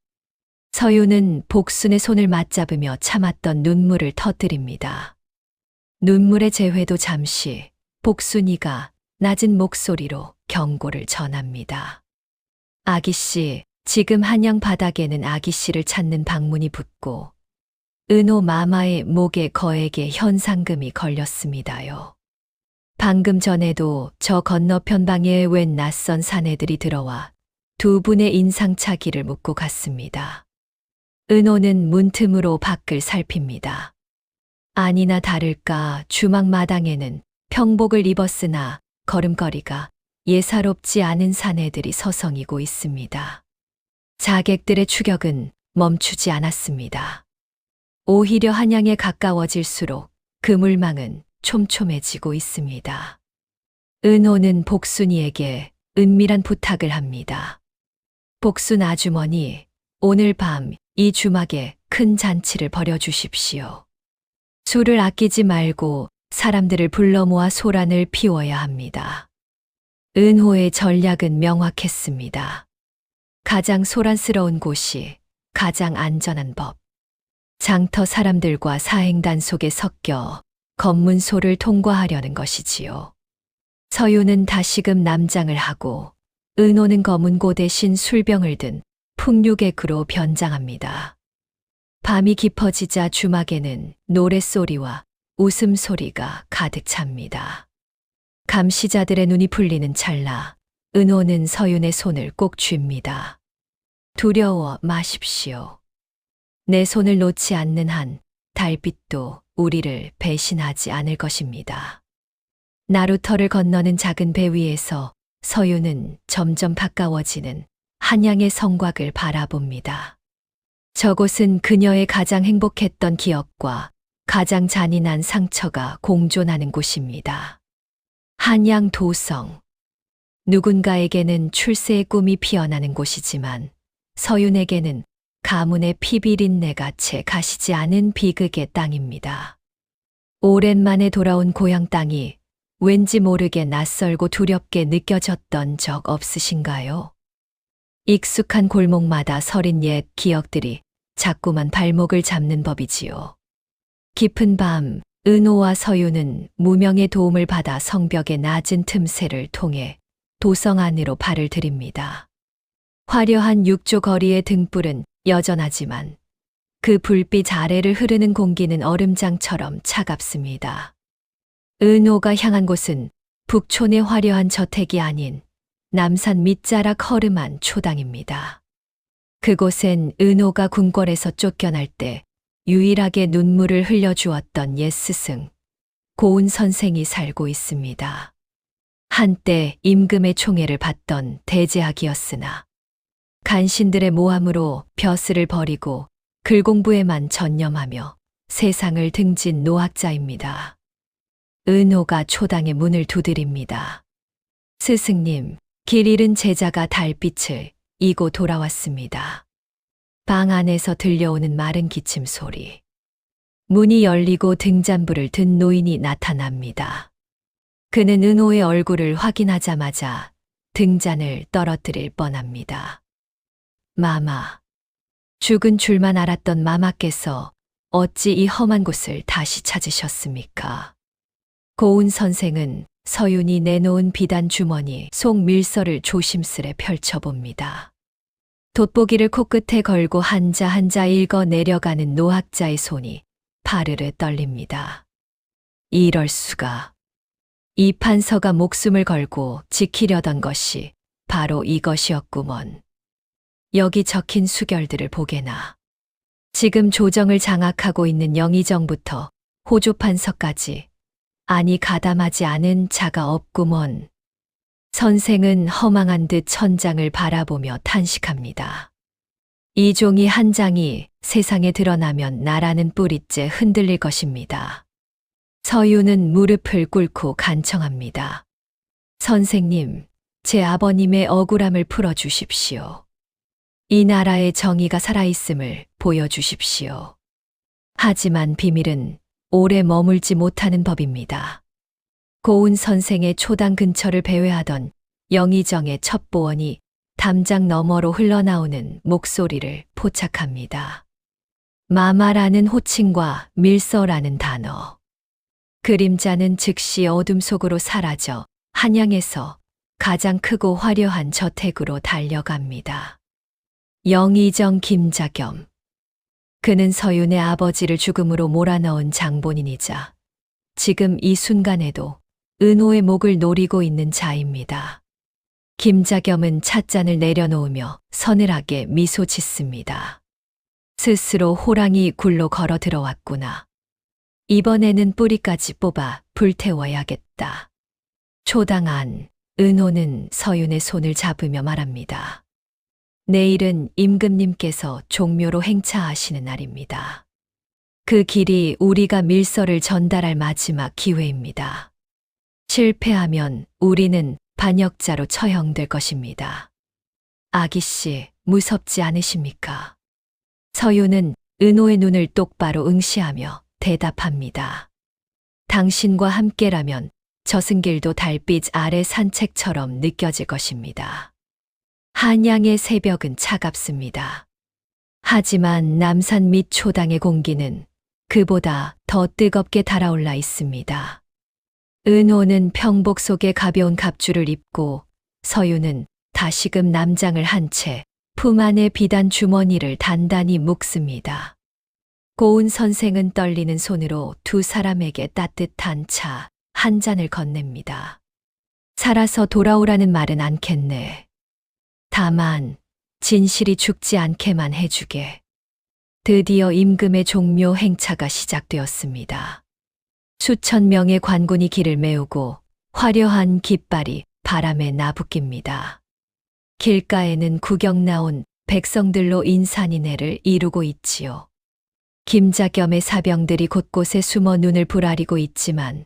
서윤은 복순의 손을 맞잡으며 참았던 눈물을 터뜨립니다. 눈물의 재회도 잠시 복순이가 낮은 목소리로 경고를 전합니다. 아기씨, 지금 한양 바닥에는 아기씨를 찾는 방문이 붙고 은호 마마의 목에 거액의 현상금이 걸렸습니다요. 방금 전에도 저 건너편 방에 웬 낯선 사내들이 들어와 두 분의 인상착의를 묻고 갔습니다. 은호는 문틈으로 밖을 살핍니다. 아니나 다를까 주막 마당에는 평복을 입었으나 걸음걸이가 예사롭지 않은 사내들이 서성이고 있습니다. 자객들의 추격은 멈추지 않았습니다. 오히려 한양에 가까워질수록 그 물망은 촘촘해지고 있습니다. 은호는 복순이에게 은밀한 부탁을 합니다. 복순 아주머니, 오늘 밤 이 주막에 큰 잔치를 벌여주십시오. 술을 아끼지 말고 사람들을 불러 모아 소란을 피워야 합니다. 은호의 전략은 명확했습니다. 가장 소란스러운 곳이 가장 안전한 법. 장터 사람들과 사행단 속에 섞여 검문소를 통과하려는 것이지요. 서윤은 다시금 남장을 하고 은호는 검은고 대신 술병을 든 풍류객으로 변장합니다. 밤이 깊어지자 주막에는 노랫소리와 웃음소리가 가득 찹니다. 감시자들의 눈이 풀리는 찰나 은호는 서윤의 손을 꼭 쥡니다. 두려워 마십시오. 내 손을 놓지 않는 한 달빛도 우리를 배신하지 않을 것입니다. 나루터를 건너는 작은 배 위에서 서윤은 점점 가까워지는 한양의 성곽을 바라봅니다. 저곳은 그녀의 가장 행복했던 기억과 가장 잔인한 상처가 공존하는 곳입니다. 한양 도성. 누군가에게는 출세의 꿈이 피어나는 곳이지만 서윤에게는 가문의 피비린내가 채 가시지 않은 비극의 땅입니다. 오랜만에 돌아온 고향 땅이 왠지 모르게 낯설고 두렵게 느껴졌던 적 없으신가요? 익숙한 골목마다 서린 옛 기억들이 자꾸만 발목을 잡는 법이지요. 깊은 밤 은호와 서유는 무명의 도움을 받아 성벽의 낮은 틈새를 통해 도성 안으로 발을 들입니다. 화려한 육조 거리의 등불은 여전하지만 그 불빛 아래를 흐르는 공기는 얼음장처럼 차갑습니다. 은호가 향한 곳은 북촌의 화려한 저택이 아닌 남산 밑자락 허름한 초당입니다. 그곳엔 은호가 궁궐에서 쫓겨날 때 유일하게 눈물을 흘려주었던 옛 스승, 고운 선생이 살고 있습니다. 한때 임금의 총애를 받던 대제학이었으나 간신들의 모함으로 벼슬을 버리고 글공부에만 전념하며 세상을 등진 노학자입니다. 은호가 초당의 문을 두드립니다. 스승님, 길 잃은 제자가 달빛을 이고 돌아왔습니다. 방 안에서 들려오는 마른 기침 소리. 문이 열리고 등잔불을 든 노인이 나타납니다. 그는 은호의 얼굴을 확인하자마자 등잔을 떨어뜨릴 뻔합니다. 마마. 죽은 줄만 알았던 마마께서 어찌 이 험한 곳을 다시 찾으셨습니까? 고운 선생은 서윤이 내놓은 비단 주머니 속 밀서를 조심스레 펼쳐봅니다. 돋보기를 코끝에 걸고 한자 한자 읽어 내려가는 노학자의 손이 파르르 떨립니다. 이럴 수가. 이 판서가 목숨을 걸고 지키려던 것이 바로 이것이었구먼. 여기 적힌 수결들을 보게나. 지금 조정을 장악하고 있는 영의정부터 호조 판서까지 아니 가담하지 않은 자가 없구먼. 선생은 허망한 듯 천장을 바라보며 탄식합니다. 이 종이 한 장이 세상에 드러나면 나라는 뿌리째 흔들릴 것입니다. 서유는 무릎을 꿇고 간청합니다. 선생님, 제 아버님의 억울함을 풀어주십시오. 이 나라의 정의가 살아있음을 보여주십시오. 하지만 비밀은 오래 머물지 못하는 법입니다. 고운 선생의 초당 근처를 배회하던 영의정의 첩보원이 담장 너머로 흘러나오는 목소리를 포착합니다. 마마라는 호칭과 밀서라는 단어. 그림자는 즉시 어둠 속으로 사라져 한양에서 가장 크고 화려한 저택으로 달려갑니다. 영의정 김자겸. 그는 서윤의 아버지를 죽음으로 몰아넣은 장본인이자 지금 이 순간에도 은호의 목을 노리고 있는 자입니다. 김자겸은 찻잔을 내려놓으며 서늘하게 미소 짓습니다. 스스로 호랑이 굴로 걸어 들어왔구나. 이번에는 뿌리까지 뽑아 불태워야겠다. 초당 안, 은호는 서윤의 손을 잡으며 말합니다. 내일은 임금님께서 종묘로 행차하시는 날입니다. 그 길이 우리가 밀서를 전달할 마지막 기회입니다. 실패하면 우리는 반역자로 처형될 것입니다. 아기씨, 무섭지 않으십니까? 서윤은 은호의 눈을 똑바로 응시하며 대답합니다. 당신과 함께라면 저승길도 달빛 아래 산책처럼 느껴질 것입니다. 한양의 새벽은 차갑습니다. 하지만 남산 밑 초당의 공기는 그보다 더 뜨겁게 달아올라 있습니다. 은호는 평복 속에 가벼운 갑주를 입고 서유는 다시금 남장을 한 채 품 안에 비단 주머니를 단단히 묶습니다. 고운 선생은 떨리는 손으로 두 사람에게 따뜻한 차 한 잔을 건넵니다. 살아서 돌아오라는 말은 않겠네. 다만 진실이 죽지 않게만 해주게. 드디어 임금의 종묘 행차가 시작되었습니다. 수천 명의 관군이 길을 메우고 화려한 깃발이 바람에 나부낍니다. 길가에는 구경 나온 백성들로 인산인해를 이루고 있지요. 김자겸의 사병들이 곳곳에 숨어 눈을 부라리고 있지만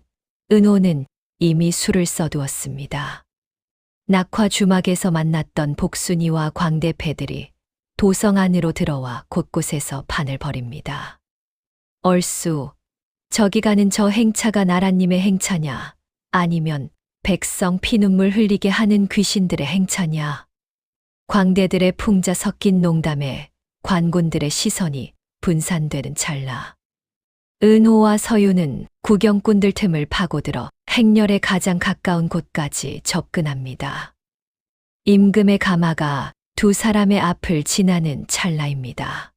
은호는 이미 술을 써두었습니다. 낙화 주막에서 만났던 복순이와 광대패들이 도성 안으로 들어와 곳곳에서 판을 벌입니다. 얼쑤, 저기 가는 저 행차가 나라님의 행차냐, 아니면 백성 피눈물 흘리게 하는 귀신들의 행차냐. 광대들의 풍자 섞인 농담에 관군들의 시선이 분산되는 찰나. 은호와 서유는 구경꾼들 틈을 파고들어 행렬에 가장 가까운 곳까지 접근합니다. 임금의 가마가 두 사람의 앞을 지나는 찰나입니다.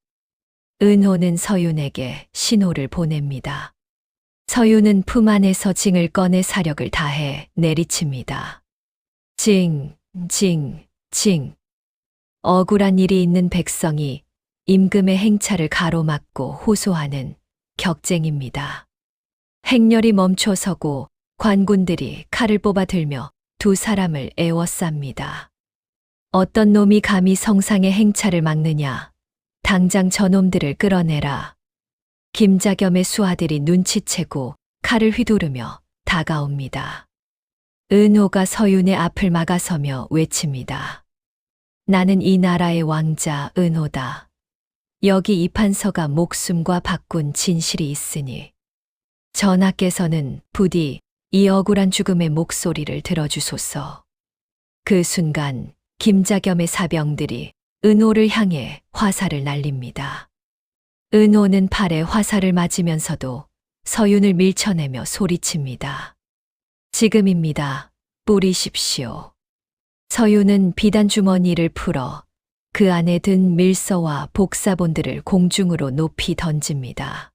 은호는 서윤에게 신호를 보냅니다. 서윤은 품 안에서 징을 꺼내 사력을 다해 내리칩니다. 징, 징, 징. 억울한 일이 있는 백성이 임금의 행차를 가로막고 호소하는 격쟁입니다. 행렬이 멈춰서고 관군들이 칼을 뽑아 들며 두 사람을 에워쌉니다. 어떤 놈이 감히 성상의 행차를 막느냐. 당장 저놈들을 끌어내라. 김자겸의 수하들이 눈치채고 칼을 휘두르며 다가옵니다. 은호가 서윤의 앞을 막아서며 외칩니다. 나는 이 나라의 왕자 은호다. 여기 이 판서가 목숨과 바꾼 진실이 있으니 전하께서는 부디 이 억울한 죽음의 목소리를 들어주소서. 그 순간 김자겸의 사병들이 은호를 향해 화살을 날립니다. 은호는 팔에 화살을 맞으면서도 서윤을 밀쳐내며 소리칩니다. 지금입니다. 뿌리십시오. 서윤은 비단 주머니를 풀어 그 안에 든 밀서와 복사본들을 공중으로 높이 던집니다.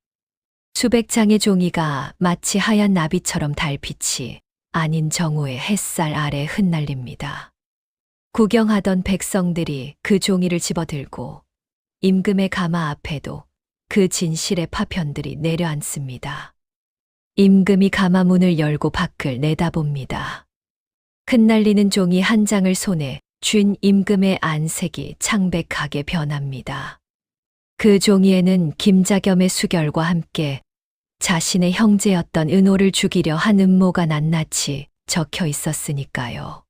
수백 장의 종이가 마치 하얀 나비처럼 달빛이 아닌 정오의 햇살 아래 흩날립니다. 구경하던 백성들이 그 종이를 집어들고 임금의 가마 앞에도 그 진실의 파편들이 내려앉습니다. 임금이 가마 문을 열고 밖을 내다봅니다. 흩날리는 종이 한 장을 손에 쥔 임금의 안색이 창백하게 변합니다. 그 종이에는 김자겸의 수결과 함께 자신의 형제였던 은호를 죽이려 한 음모가 낱낱이 적혀 있었으니까요.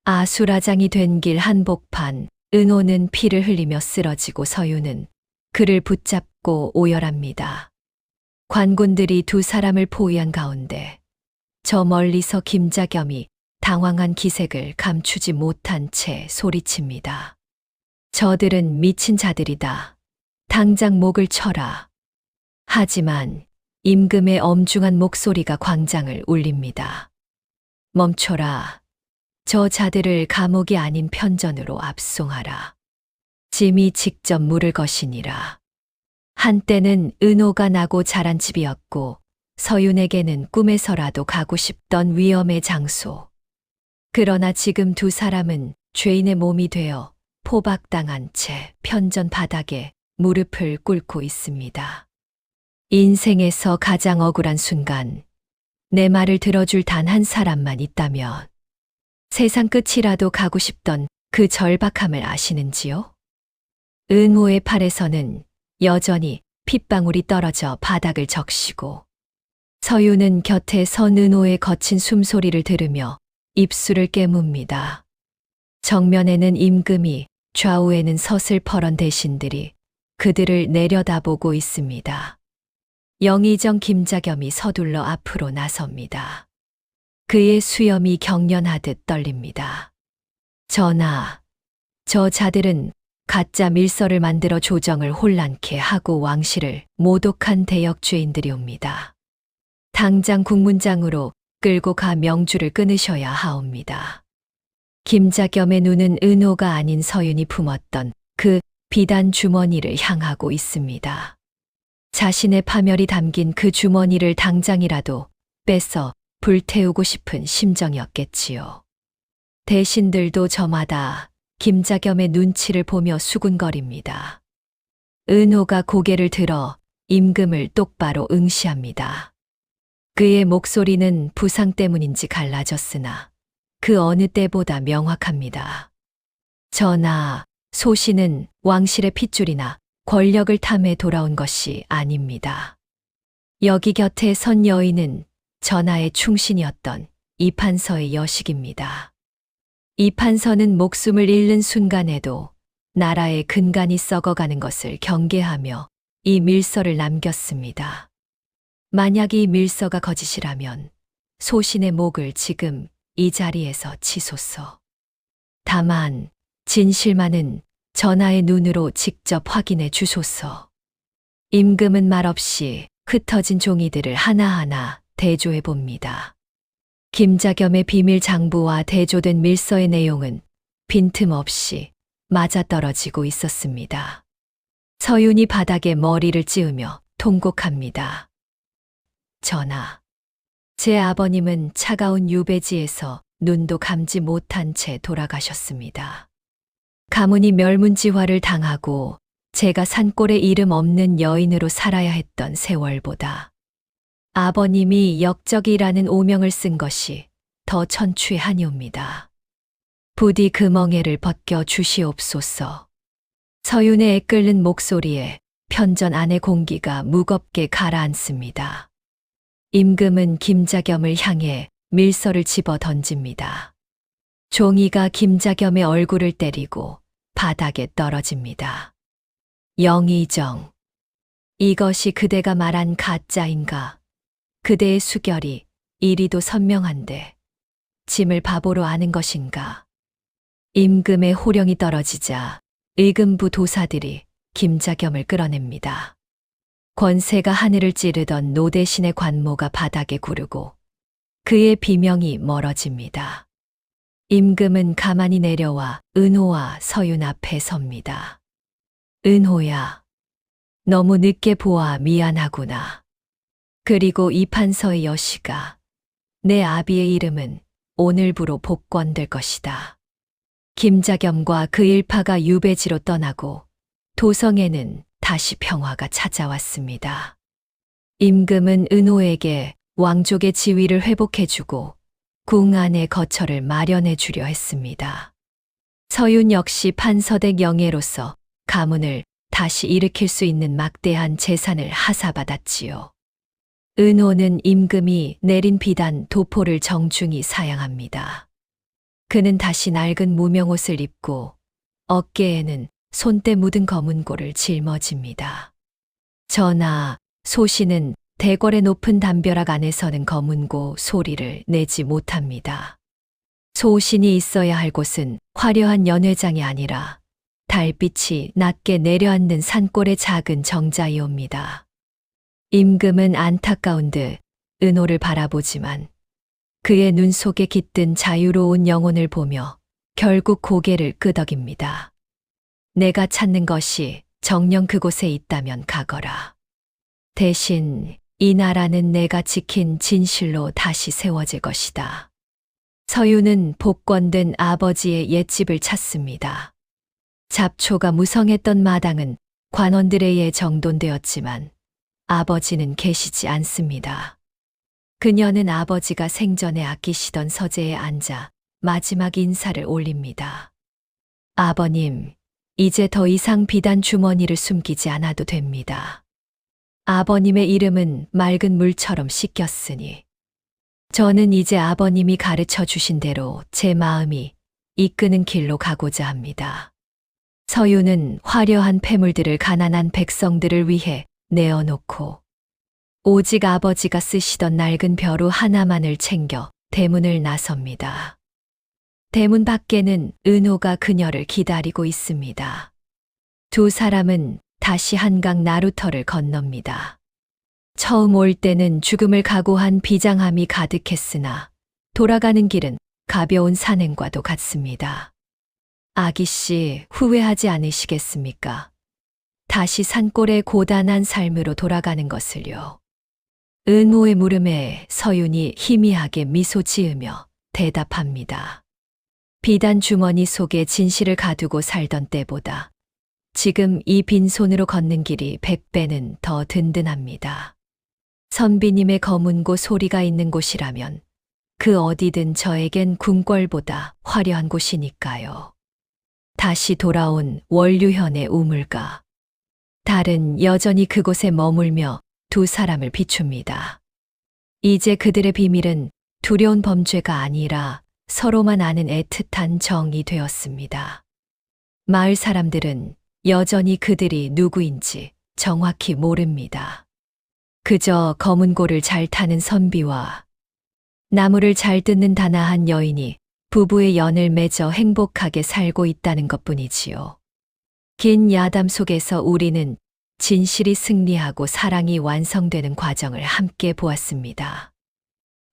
아수라장이 된 길 한복판, 은호는 피를 흘리며 쓰러지고 서유는 그를 붙잡고 오열합니다. 관군들이 두 사람을 포위한 가운데 저 멀리서 김자겸이 당황한 기색을 감추지 못한 채 소리칩니다. 저들은 미친 자들이다. 당장 목을 쳐라. 하지만 임금의 엄중한 목소리가 광장을 울립니다. 멈춰라. 저 자들을 감옥이 아닌 편전으로 압송하라. 짐이 직접 물을 것이니라. 한때는 은호가 나고 자란 집이었고 서윤에게는 꿈에서라도 가고 싶던 위엄의 장소. 그러나 지금 두 사람은 죄인의 몸이 되어 포박당한 채 편전 바닥에 무릎을 꿇고 있습니다. 인생에서 가장 억울한 순간, 내 말을 들어줄 단 한 사람만 있다면 세상 끝이라도 가고 싶던 그 절박함을 아시는지요? 은호의 팔에서는 여전히 핏방울이 떨어져 바닥을 적시고 서유는 곁에 선 은호의 거친 숨소리를 들으며 입술을 깨뭅니다. 정면에는 임금이, 좌우에는 서슬퍼런 대신들이 그들을 내려다보고 있습니다. 영의정 김자겸이 서둘러 앞으로 나섭니다. 그의 수염이 경련하듯 떨립니다. 전하, 저 자들은 가짜 밀서를 만들어 조정을 혼란케 하고 왕실을 모독한 대역죄인들이옵니다. 당장 국문장으로 끌고 가 명주를 끊으셔야 하옵니다. 김자겸의 눈은 은호가 아닌 서윤이 품었던 그 비단 주머니를 향하고 있습니다. 자신의 파멸이 담긴 그 주머니를 당장이라도 뺏어 불태우고 싶은 심정이었겠지요. 대신들도 저마다 김자겸의 눈치를 보며 수군거립니다. 은호가 고개를 들어 임금을 똑바로 응시합니다. 그의 목소리는 부상 때문인지 갈라졌으나 그 어느 때보다 명확합니다. 전하, 소신은 왕실의 핏줄이나 권력을 탐해 돌아온 것이 아닙니다. 여기 곁에 선 여인은 전하의 충신이었던 이판서의 여식입니다. 이판서는 목숨을 잃는 순간에도 나라의 근간이 썩어가는 것을 경계하며 이 밀서를 남겼습니다. 만약 이 밀서가 거짓이라면 소신의 목을 지금 이 자리에서 치소서. 다만 진실만은 전하의 눈으로 직접 확인해 주소서. 임금은 말없이 흩어진 종이들을 하나하나 대조해 봅니다. 김자겸의 비밀 장부와 대조된 밀서의 내용은 빈틈없이 맞아떨어지고 있었습니다. 서윤이 바닥에 머리를 찌우며 통곡합니다. 전하, 제 아버님은 차가운 유배지에서 눈도 감지 못한 채 돌아가셨습니다. 가문이 멸문지화를 당하고 제가 산골에 이름 없는 여인으로 살아야 했던 세월보다 아버님이 역적이라는 오명을 쓴 것이 더 천추하니옵니다. 부디 그 멍에를 벗겨 주시옵소서. 서윤의 애끓는 목소리에 편전 안의 공기가 무겁게 가라앉습니다. 임금은 김자겸을 향해 밀서를 집어 던집니다. 종이가 김자겸의 얼굴을 때리고 바닥에 떨어집니다. 영의정, 이것이 그대가 말한 가짜인가? 그대의 수결이 이리도 선명한데 짐을 바보로 아는 것인가? 임금의 호령이 떨어지자 의금부 도사들이 김자겸을 끌어냅니다. 권세가 하늘을 찌르던 노대신의 관모가 바닥에 구르고 그의 비명이 멀어집니다. 임금은 가만히 내려와 은호와 서윤 앞에 섭니다. 은호야, 너무 늦게 보아 미안하구나. 그리고 이 판서의 여시가 내 아비의 이름은 오늘부로 복권될 것이다. 김자겸과 그 일파가 유배지로 떠나고 도성에는 다시 평화가 찾아왔습니다. 임금은 은호에게 왕족의 지위를 회복해주고 궁 안의 거처를 마련해 주려 했습니다. 서윤 역시 판서댁 영예로서 가문을 다시 일으킬 수 있는 막대한 재산을 하사받았지요. 은호는 임금이 내린 비단 도포를 정중히 사양합니다. 그는 다시 낡은 무명옷을 입고 어깨에는 손때 묻은 검은고를 짊어집니다. 전하, 소신은 대궐의 높은 담벼락 안에서는 검은고 소리를 내지 못합니다. 소신이 있어야 할 곳은 화려한 연회장이 아니라 달빛이 낮게 내려앉는 산골의 작은 정자이옵니다. 임금은 안타까운 듯 은호를 바라보지만 그의 눈 속에 깃든 자유로운 영혼을 보며 결국 고개를 끄덕입니다. 내가 찾는 것이 정녕 그곳에 있다면 가거라. 대신 이 나라는 내가 지킨 진실로 다시 세워질 것이다. 서윤은 복권된 아버지의 옛집을 찾습니다. 잡초가 무성했던 마당은 관원들에 의해 정돈되었지만 아버지는 계시지 않습니다. 그녀는 아버지가 생전에 아끼시던 서재에 앉아 마지막 인사를 올립니다. 아버님, 이제 더 이상 비단 주머니를 숨기지 않아도 됩니다. 아버님의 이름은 맑은 물처럼 씻겼으니 저는 이제 아버님이 가르쳐 주신 대로 제 마음이 이끄는 길로 가고자 합니다. 서윤은 화려한 폐물들을 가난한 백성들을 위해 내어놓고 오직 아버지가 쓰시던 낡은 벼루 하나만을 챙겨 대문을 나섭니다. 대문 밖에는 은호가 그녀를 기다리고 있습니다. 두 사람은 다시 한강 나루터를 건넙니다. 처음 올 때는 죽음을 각오한 비장함이 가득했으나 돌아가는 길은 가벼운 산행과도 같습니다. 아기씨, 후회하지 않으시겠습니까? 다시 산골의 고단한 삶으로 돌아가는 것을요. 은호의 물음에 서윤이 희미하게 미소 지으며 대답합니다. 비단 주머니 속에 진실을 가두고 살던 때보다 지금 이 빈손으로 걷는 길이 100배는 더 든든합니다. 선비님의 검은고 소리가 있는 곳이라면 그 어디든 저에겐 궁궐보다 화려한 곳이니까요. 다시 돌아온 원류현의 우물가. 달은 여전히 그곳에 머물며 두 사람을 비춥니다. 이제 그들의 비밀은 두려운 범죄가 아니라 서로만 아는 애틋한 정이 되었습니다. 마을 사람들은 여전히 그들이 누구인지 정확히 모릅니다. 그저 검은고를 잘 타는 선비와 나무를 잘 뜯는 다나한 여인이 부부의 연을 맺어 행복하게 살고 있다는 것뿐이지요. 긴 야담 속에서 우리는 진실이 승리하고 사랑이 완성되는 과정을 함께 보았습니다.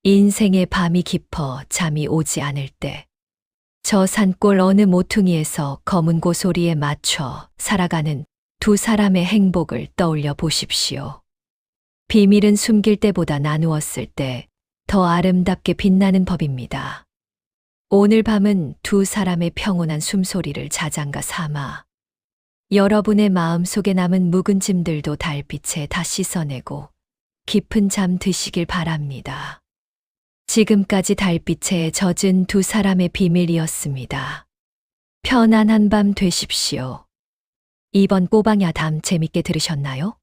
인생의 밤이 깊어 잠이 오지 않을 때, 저 산골 어느 모퉁이에서 검은 고소리에 맞춰 살아가는 두 사람의 행복을 떠올려 보십시오. 비밀은 숨길 때보다 나누었을 때 더 아름답게 빛나는 법입니다. 오늘 밤은 두 사람의 평온한 숨소리를 자장가 삼아 여러분의 마음속에 남은 묵은 짐들도 달빛에 다 씻어내고 깊은 잠 드시길 바랍니다. 지금까지 달빛에 젖은 두 사람의 비밀이었습니다. 편안한 밤 되십시오. 이번 꼬방 야담 재밌게 들으셨나요?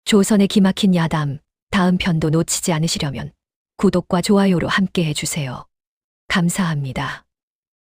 조선의 기막힌 야담, 다음 편도 놓치지 않으시려면 구독과 좋아요로 함께 해주세요. 감사합니다.